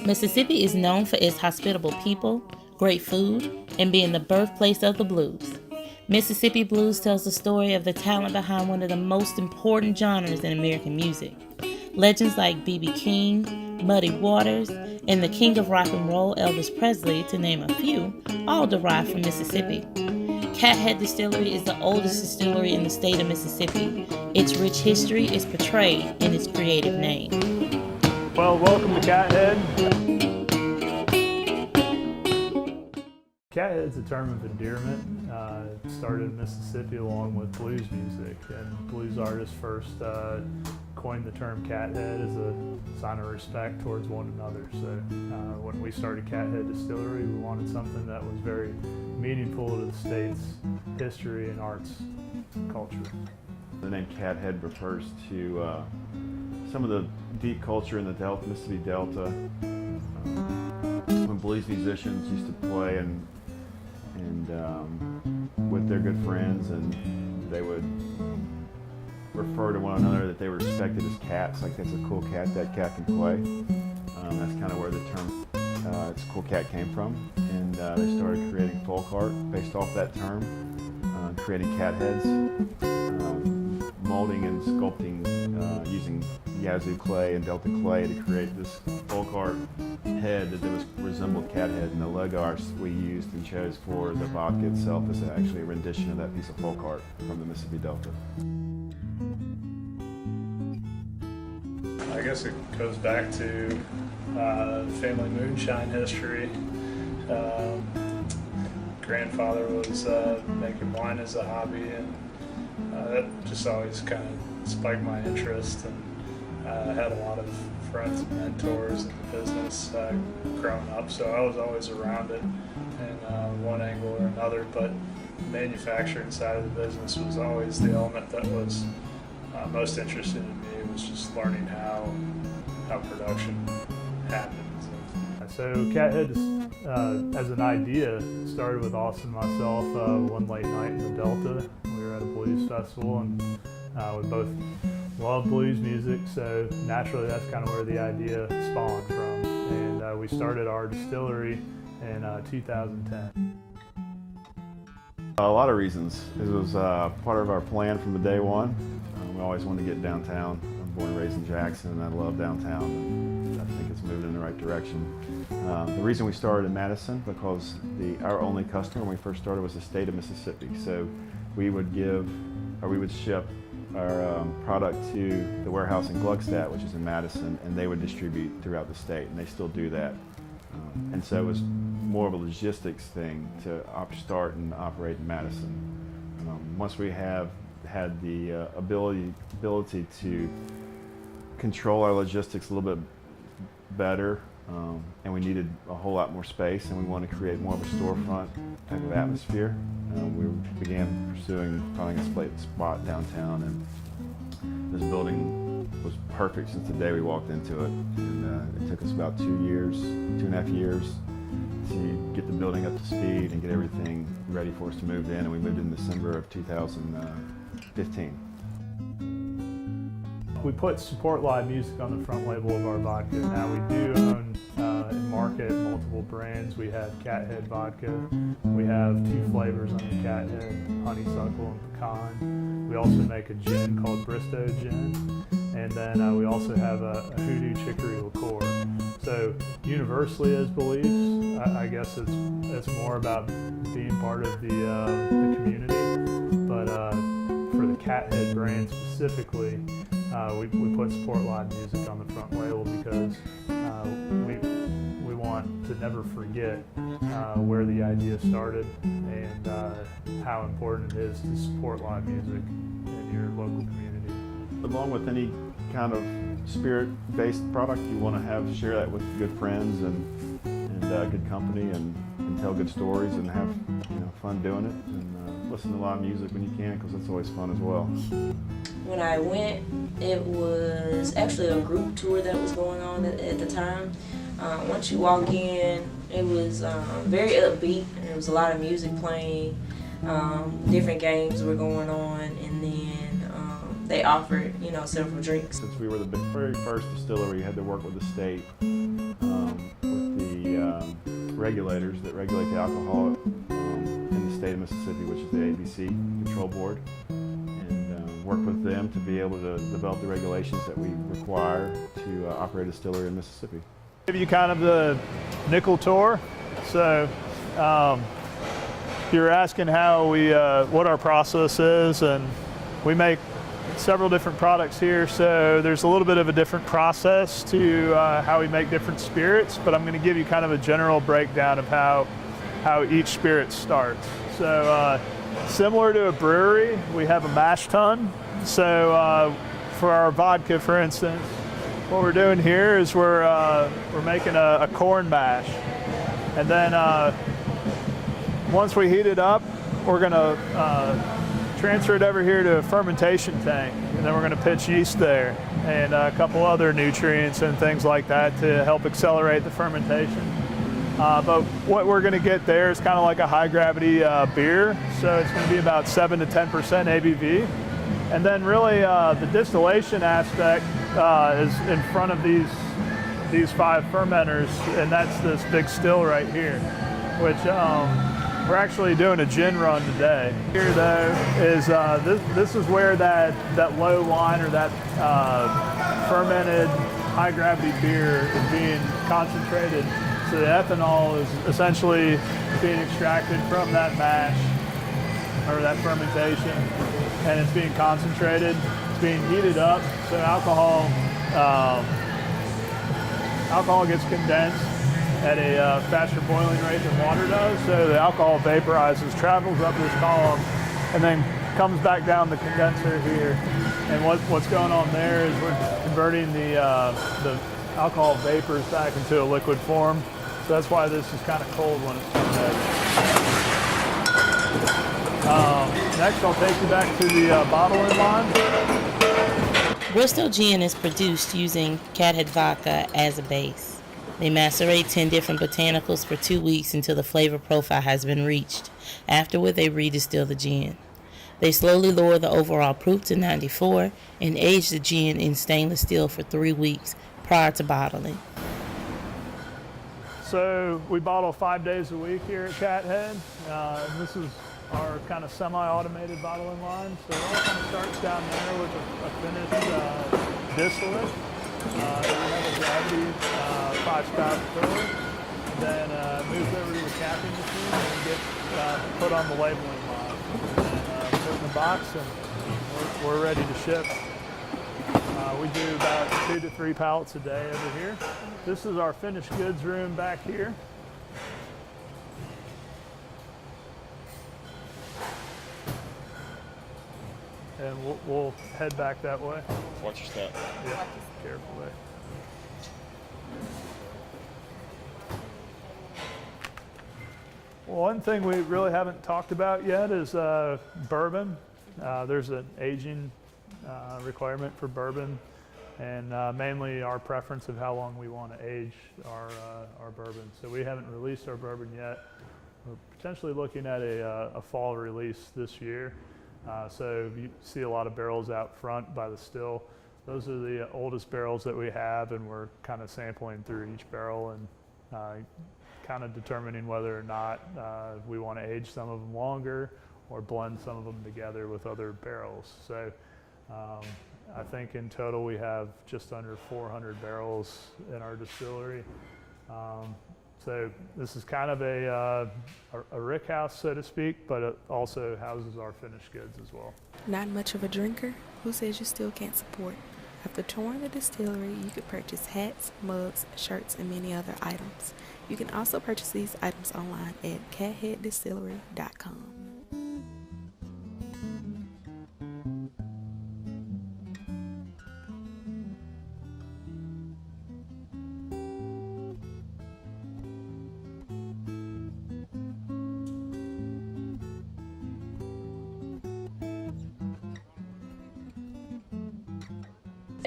Mississippi is known for its hospitable people, great food, and being the birthplace of the blues. Mississippi blues tells the story of the talent behind one of the most important genres in American music. Legends like B.B. King, Muddy Waters, and the king of rock and roll, Elvis Presley, to name a few, all derive from Mississippi. Cathead Distillery is the oldest distillery in the state of Mississippi. Its rich history is portrayed in its creative name. Well, welcome to Cathead. Cathead's a term of endearment. It started in Mississippi along with blues music, and blues artists first coined the term Cathead as a sign of respect towards one another. So when we started Cathead Distillery, we wanted something that was very meaningful to the state's history and arts and culture. The name Cathead refers to some of the deep culture in the Delta, Mississippi Delta. When blues musicians used to play and with their good friends, and they would refer to one another that they were respected as cats, like that's a cool cat, that cat can play. That's kind of where the term "it's a cool cat" came from, and they started creating folk art based off that term, creating cat heads, molding and sculpting using Yazoo clay and Delta clay to create this folk art head that resembled cat head, and the logo we used and chose for the vodka itself is actually a rendition of that piece of folk art from the Mississippi Delta. I guess it goes back to family moonshine history. Grandfather was making wine as a hobby, and that just always kind of spiked my interest, and I had a lot of friends and mentors in the business growing up, so I was always around it in one angle or another, but the manufacturing side of the business was always the element that was most interested in me. It was just learning how production happens. So Cathead, as an idea, started with Austin and myself one late night in the Delta. We were at a blues festival, and we both love blues music, so naturally that's kind of where the idea spawned from. And we started our distillery in 2010. A lot of reasons. It was part of our plan from the day one. We always wanted to get downtown. I'm born and raised in Jackson, and I love downtown, and I think it's moving in the right direction. The reason we started in Madison, because our only customer when we first started was the state of Mississippi. So we would ship our product to the warehouse in Gluckstadt, which is in Madison, and they would distribute throughout the state, and they still do that. And so it was more of a logistics thing to start and operate in Madison. Once we had the ability to control our logistics a little bit better, and we needed a whole lot more space, and we wanted to create more of a storefront type of atmosphere. We began finding a spot downtown, and this building was perfect since the day we walked into it. And it took us about 2.5 years to get the building up to speed and get everything ready for us to move in, and we moved in December of 2015. We put Support Live Music on the front label of our vodka. Now we do own and market multiple brands. We have Cathead Vodka. We have 2 flavors on the Cathead, honeysuckle and pecan. We also make a gin called Bristow Gin. And then we also have a Hoodoo Chicory liqueur. So universally as beliefs, I guess it's more about being part of the community. But for the Cathead brand specifically, we put Support Live Music on the front label because we want to never forget where the idea started and how important it is to support live music in your local community. Along with any kind of spirit-based product, you want to share that with good friends and good company, and tell good stories and have fun doing it, and listen to live music when you can, because it's always fun as well. When I went, it was actually a group tour that was going on at the time. Once you walk in, it was very upbeat, and there was a lot of music playing. Different games were going on, and then they offered, several drinks. Since we were the very first distillery, we had to work with the state. regulators that regulate the alcohol in the state of Mississippi, which is the ABC Control Board, and work with them to be able to develop the regulations that we require to operate a distillery in Mississippi. Give you kind of the nickel tour. So you're asking how what our process is, and we make several different products here, so there's a little bit of a different process to how we make different spirits, but I'm going to give you kind of a general breakdown of how each spirit starts. So similar to a brewery, we have a mash tun. So for our vodka, for instance, what we're doing here is we're making a corn mash, and then once we heat it up, we're going to transfer it over here to a fermentation tank, and then we're going to pitch yeast there and a couple other nutrients and things like that to help accelerate the fermentation. But what we're going to get there is kind of like a high gravity beer, so it's going to be about 7 to 10% ABV. And then really the distillation aspect is in front of these 5 fermenters, and that's this big still right here, which we're actually doing a gin run today. Here though is this is where that low line or that fermented high gravity beer is being concentrated. So the ethanol is essentially being extracted from that mash or that fermentation, and it's being concentrated. It's being heated up, so alcohol gets condensed at a faster boiling rate than water does, so the alcohol vaporizes, travels up this column, and then comes back down the condenser here. And what's going on there is we're converting the alcohol vapors back into a liquid form. So that's why this is kind of cold when it's fermented. Next, I'll take you back to the bottling line. Bristol Gin is produced using Cathead vodka as a base. They macerate 10 different botanicals for 2 weeks until the flavor profile has been reached, afterward they redistill the gin. They slowly lower the overall proof to 94 and age the gin in stainless steel for 3 weeks prior to bottling. So we bottle 5 days a week here at Cathead. This is our kind of semi-automated bottling line. So it all kind of starts down there with a finished distillate. We have a gravity 5-spout filler, then moves over to the capping machine and gets put on the labeling line. And put in the box, and we're ready to ship. We do about 2 to 3 pallets a day over here. This is our finished goods room back here. And we'll head back that way. Watch your step. Yeah, carefully. Well, one thing we really haven't talked about yet is bourbon. There's an aging requirement for bourbon, and mainly our preference of how long we want to age our bourbon. So we haven't released our bourbon yet. We're potentially looking at a fall release this year. So you see a lot of barrels out front by the still. Those are the oldest barrels that we have, and we're kind of sampling through each barrel and kind of determining whether or not we want to age some of them longer or blend some of them together with other barrels. So I think in total we have just under 400 barrels in our distillery. So this is kind of a rick house, so to speak, but it also houses our finished goods as well. Not much of a drinker? Who says you still can't support? After touring the distillery, you could purchase hats, mugs, shirts, and many other items. You can also purchase these items online at catheaddistillery.com.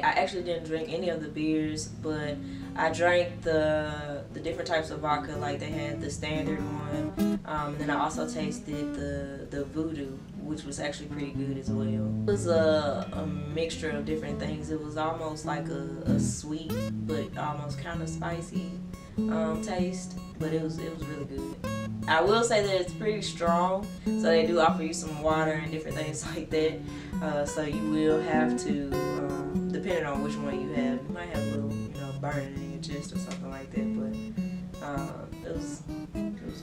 I actually didn't drink any of the beers, but I drank the different types of vodka. Like they had the standard one, and then I also tasted the Voodoo, which was actually pretty good as well. It was a mixture of different things. It was almost like a sweet but almost kind of spicy taste. but it was really good. I will say that it's pretty strong, so they do offer you some water and different things like that. So you will have to, depending on which one you have, you might have a little, burning in your chest or something like that. But it was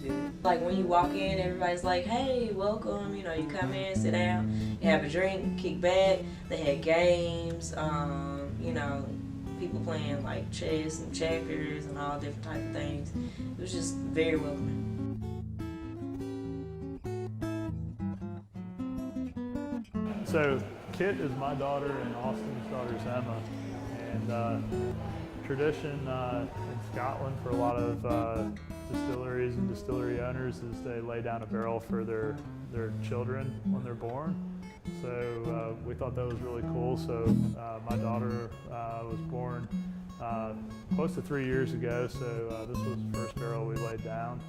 good. Like when you walk in, everybody's like, "Hey, welcome." You come in, sit down, you have a drink, kick back. They had games. People playing like chess and checkers and all different type of things. It was just very welcoming. So Kit is my daughter and Austin's daughter is Emma. And tradition in Scotland for a lot of distilleries and distillery owners is they lay down a barrel for their children when they're born. So we thought that was really cool. So my daughter was born close to 3 years ago. So this was the first barrel we laid down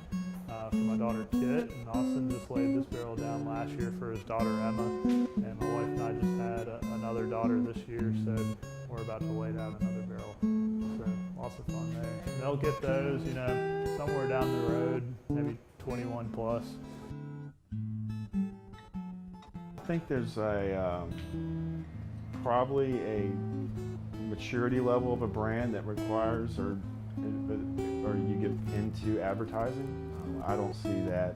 for my daughter Kit. And Austin just laid this barrel down last year for his daughter Emma. And my wife and I just had another daughter this year. So we're about to lay down another barrel. So lots of fun there. And they'll get those, somewhere down the road, maybe 21 plus. I think there's probably a maturity level of a brand that requires or you get into advertising. I don't see that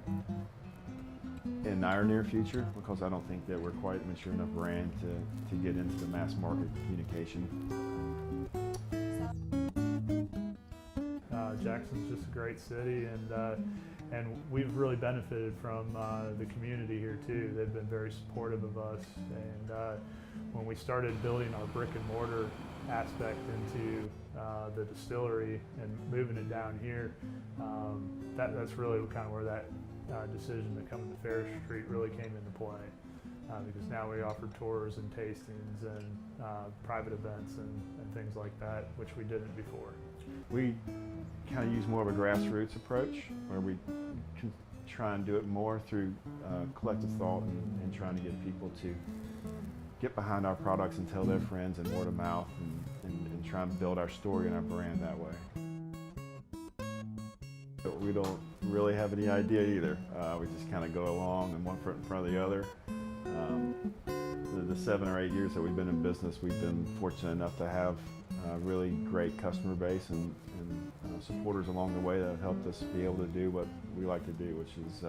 in our near future because I don't think that we're quite a mature enough brand to get into the mass market communication. Jackson's just a great city, and we've really benefited from the community here too. They've been very supportive of us, and when we started building our brick and mortar aspect into the distillery and moving it down here, that's really kind of where that decision to come to Fair Street really came into play. Because now we offer tours and tastings and private events and things like that, which we didn't before. We kind of use more of a grassroots approach where we can try and do it more through collective thought and trying to get people to get behind our products and tell their friends and word of mouth and try and build our story and our brand that way. But we don't really have any idea either. We just kind of go along and one foot in front of the other. The 7 or 8 years that we've been in business, we've been fortunate enough to have a really great customer base and supporters along the way that have helped us be able to do what we like to do, which is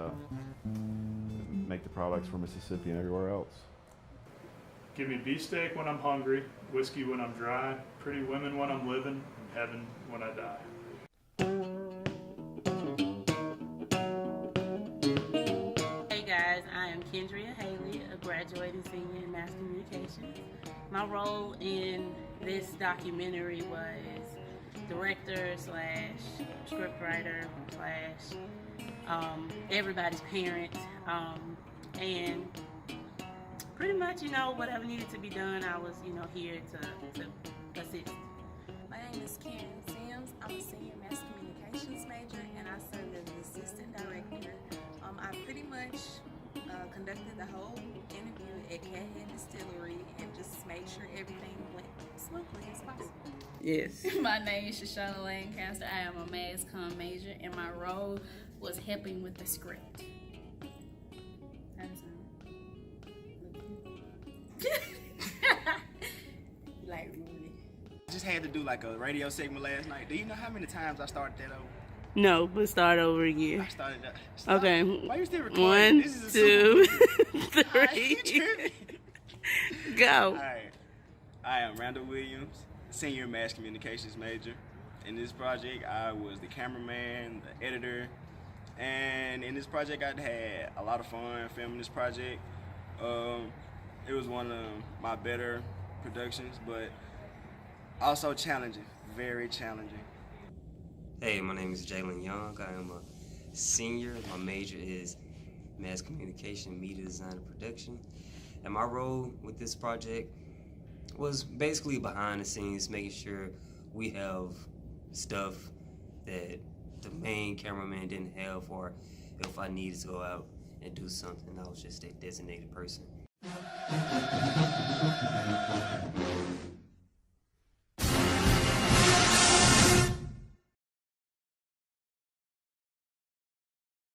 make the products for Mississippi and everywhere else. Give me beefsteak when I'm hungry, whiskey when I'm dry, pretty women when I'm living, and heaven when I die. Hey guys, I am Kendria Haley, a graduating senior in mass communications. My role in this documentary was director / scriptwriter / everybody's parent, and pretty much, whatever needed to be done, I was, here to assist. My name is Karen Sims. I'm a senior mass communications major, and I serve as the assistant director. I pretty much conducted the whole interview at Cathead Distillery and just made sure everything went smoothly as possible. Yes. My name is Shoshana Lancaster. I am a mass comm major, and my role was helping with the script. How does it sound? Like really? Just had to do like a radio segment last night. Do you know how many times I started that over? No, but start over again. I started that. Okay. Why you still recording? 1, This is a 2, super- 3. Go. Alright. I am Randall Williams, senior mass communications major. In this project, I was the cameraman, the editor, and in this project, I had a lot of fun filming this project. It was one of my better productions, but also challenging, very challenging. Hey, my name is Jalen Young. I am a senior. My major is mass communication, media design, and production. And my role with this project was basically behind the scenes, making sure we have stuff that the main cameraman didn't have, or if I needed to go out and do something, I was just a designated person.